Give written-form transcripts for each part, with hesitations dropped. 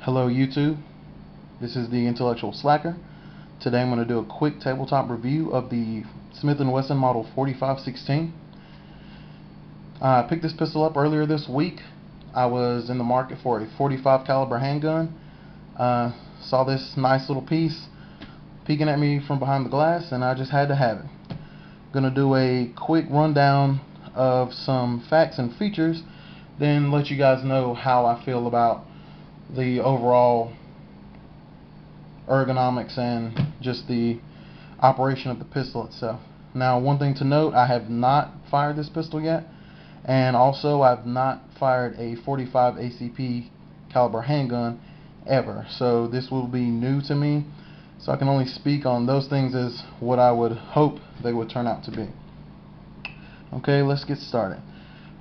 Hello YouTube, this is the Intellectual Slacker. Today I'm going to do a quick tabletop review of the Smith & Wesson Model 4516. I picked this pistol up earlier this week. I was in the market for a 45 caliber handgun. Saw this nice little piece peeking at me from behind the glass and I just had to have it. Going to do a quick rundown of some facts and features, then let you guys know how I feel about the overall ergonomics and just the operation of the pistol itself. Now, one thing to note, I have not fired this pistol yet, and also I've not fired a 45 ACP caliber handgun ever, so this will be new to me, so I can only speak on those things as what I would hope they would turn out to be. Okay, let's get started.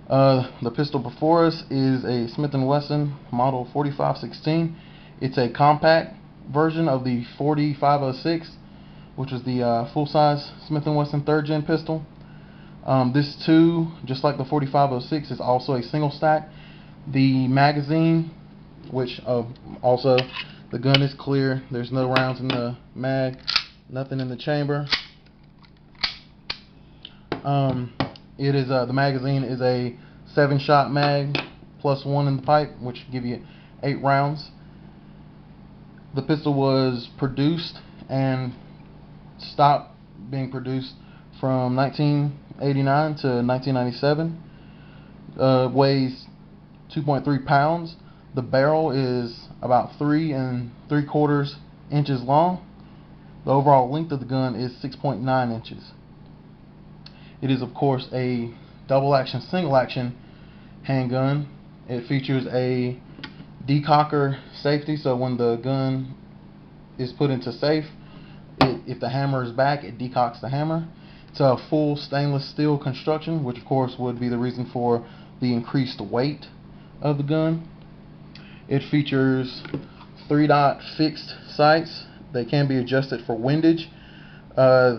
The pistol before us is a Smith & Wesson Model 4516. It's a compact version of the 4506, which is the full-size Smith & Wesson 3rd Gen pistol. This too, just like the 4506, is also a single stack. The magazine, which also the gun is clear. There's no rounds in the mag, nothing in the chamber. It is the magazine is a 7-shot mag plus 1 in the pipe, which give you 8 rounds. The pistol was produced and stopped being produced from 1989 to 1997. Weighs 2.3 pounds. The barrel is about 3 3/4 inches long. The overall length of the gun is 6.9 inches. It is, of course, a double action, single action handgun. It features a decocker safety, so when the gun is put into safe, if the hammer is back, it decocks the hammer. It's a full stainless steel construction, which of course would be the reason for the increased weight of the gun. It features 3-dot fixed sights. They can be adjusted for windage.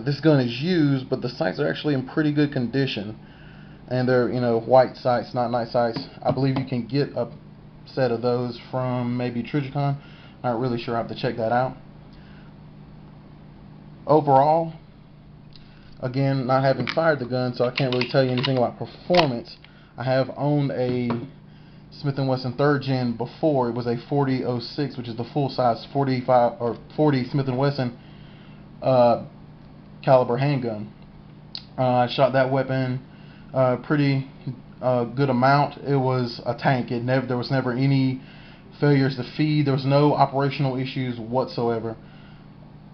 This gun is used, but the sights are actually in pretty good condition, and they're, white sights, not night sights. I believe you can get a set of those from maybe Trijicon. Not really sure. I have to check that out. Overall, again, not having fired the gun, so I can't really tell you anything about performance. I have owned a Smith & Wesson 3rd Gen before. It was a 4006, which is the full size 45 or 40 Smith & Wesson caliber handgun. I shot that weapon pretty good amount. It was a tank. There was never any failures to feed. There was no operational issues whatsoever.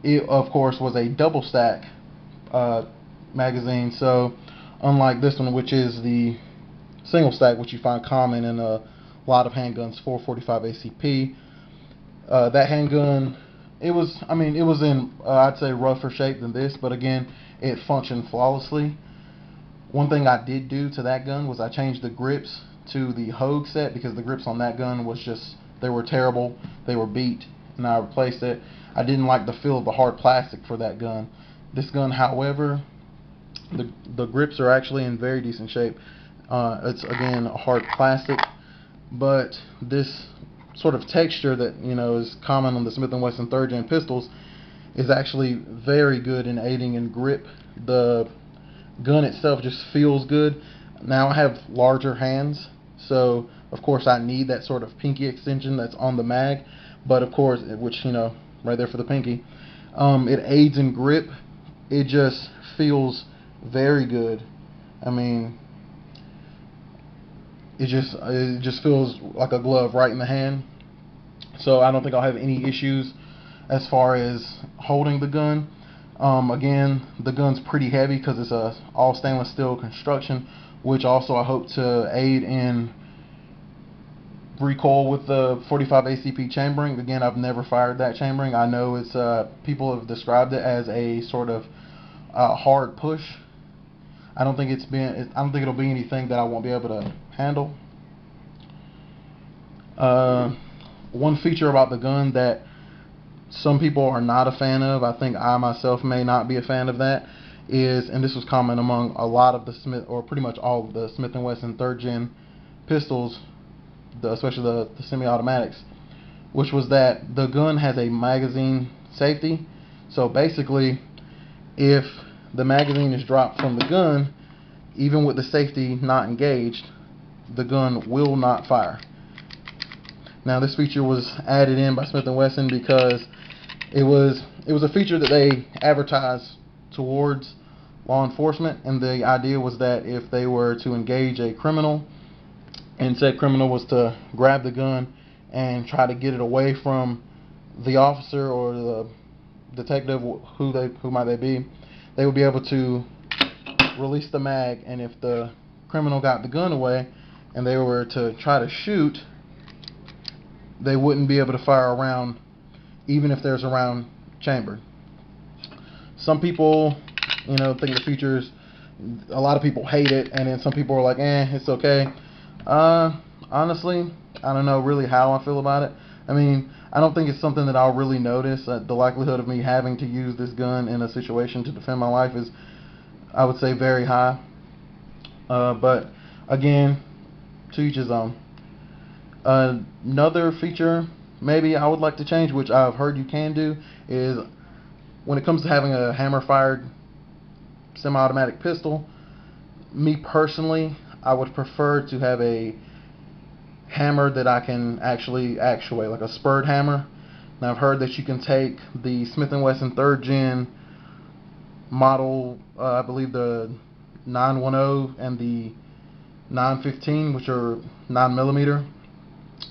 It, of course, was a double stack magazine, so unlike this one, which is the single stack, which you find common in a lot of handguns for 45 ACP, that handgun, it was in I'd say rougher shape than this, but again, it functioned flawlessly. One thing I did do to that gun was I changed the grips to the Hogue set, because the grips on that gun was just, they were terrible, they were beat, and I replaced it. I didn't like the feel of the hard plastic for that gun. This gun, however, the grips are actually in very decent shape. It's, again, a hard plastic, but this sort of texture that is common on the Smith & Wesson 3rd Gen pistols is actually very good in aiding in grip. The gun itself just feels good. Now I have larger hands, so of course I need that sort of pinky extension that's on the mag, but of course, which right there for the pinky, it aids in grip. It just feels very good. I mean, it just feels like a glove right in the hand. So I don't think I'll have any issues as far as holding the gun. Again, the gun's pretty heavy because it's a all stainless steel construction, which also I hope to aid in recoil with the 45 ACP chambering. Again, I've never fired that chambering. I know it's people have described it as a sort of hard push. I don't think it'll be anything that I won't be able to handle. One feature about the gun that some people are not a fan of, I think I myself may not be a fan of that, is, and this was common among a lot of the Smith, or pretty much all of the Smith & Wesson 3rd Gen pistols, especially the semi-automatics, which was that the gun has a magazine safety. So basically, if the magazine is dropped from the gun, even with the safety not engaged, the gun will not fire. Now, this feature was added in by Smith & Wesson because it was a feature that they advertised towards law enforcement, and the idea was that if they were to engage a criminal, and said criminal was to grab the gun and try to get it away from the officer or the detective, who might they be, they would be able to release the mag, and if the criminal got the gun away and they were to try to shoot, they wouldn't be able to fire a round, even if there's a round chambered. Some people, think the features, a lot of people hate it, and then some people are like, it's okay. Honestly, I don't know really how I feel about it. I mean, I don't think it's something that I'll really notice. The likelihood of me having to use this gun in a situation to defend my life is, I would say, very high. But again, to each his own. Another feature maybe I would like to change, which I've heard you can do, is when it comes to having a hammer-fired semi-automatic pistol, me personally, I would prefer to have a hammer that I can actually actuate, like a spurred hammer. Now, I've heard that you can take the Smith & Wesson 3rd Gen model, I believe the 910 and the 915, which are 9mm.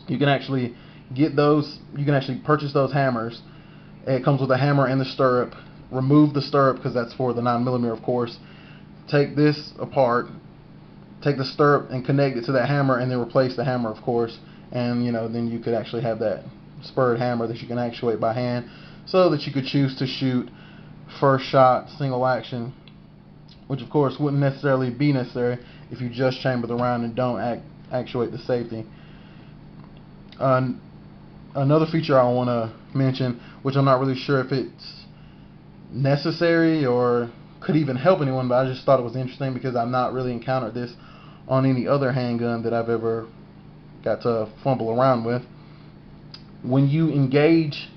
You can actually get those, you can actually purchase those hammers. It comes with a hammer and the stirrup. Remove the stirrup because that's for the 9mm, of course. Take this apart, take the stirrup and connect it to that hammer, and then replace the hammer, of course. And then you could actually have that spurred hammer that you can actuate by hand, so that you could choose to shoot first shot, single action, which of course wouldn't necessarily be necessary if you just chamber the round and don't actuate the safety. Another feature I want to mention, which I'm not really sure if it's necessary or could even help anyone, but I just thought it was interesting because I've not really encountered this on any other handgun that I've ever got to fumble around with. When you engage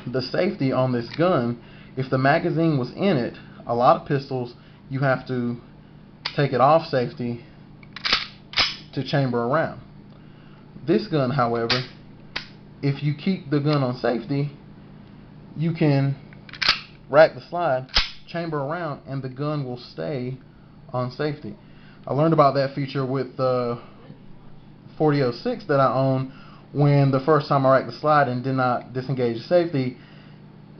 the safety on this gun, if the magazine was in it, a lot of pistols you have to take it off safety to chamber a round. This gun, however, if you keep the gun on safety, you can rack the slide, chamber a round, and the gun will stay on safety. I learned about that feature with the 4006 that I own, when the first time I racked the slide and did not disengage the safety,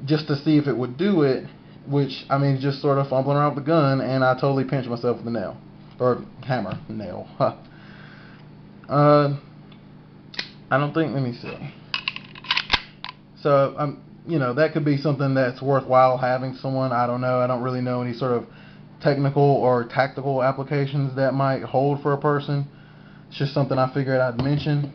just to see if it would do it, which, I mean, just sort of fumbling around with the gun, and I totally pinched myself with the nail. Or hammer. Nail. I don't think, let me see. So, that could be something that's worthwhile having someone. I don't know. I don't really know any sort of technical or tactical applications that might hold for a person. It's just something I figured I'd mention.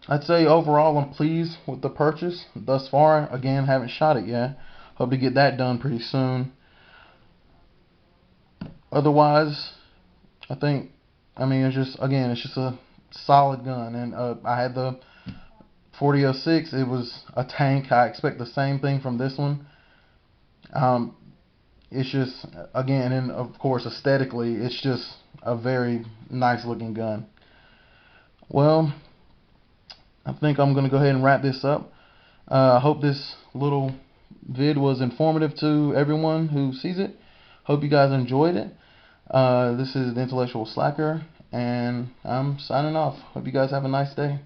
I'd say overall I'm pleased with the purchase thus far. Again, haven't shot it yet. Hope to get that done pretty soon. Otherwise, I think, it's just a solid gun. And I had the 4006. It was a tank. I expect the same thing from this one. It's just, again, and of course aesthetically, it's just a very nice looking gun. Well, I think I'm going to go ahead and wrap this up. I hope this little vid was informative to everyone who sees it. Hope you guys enjoyed it. This is the Intellectual Slacker, and I'm signing off. Hope you guys have a nice day.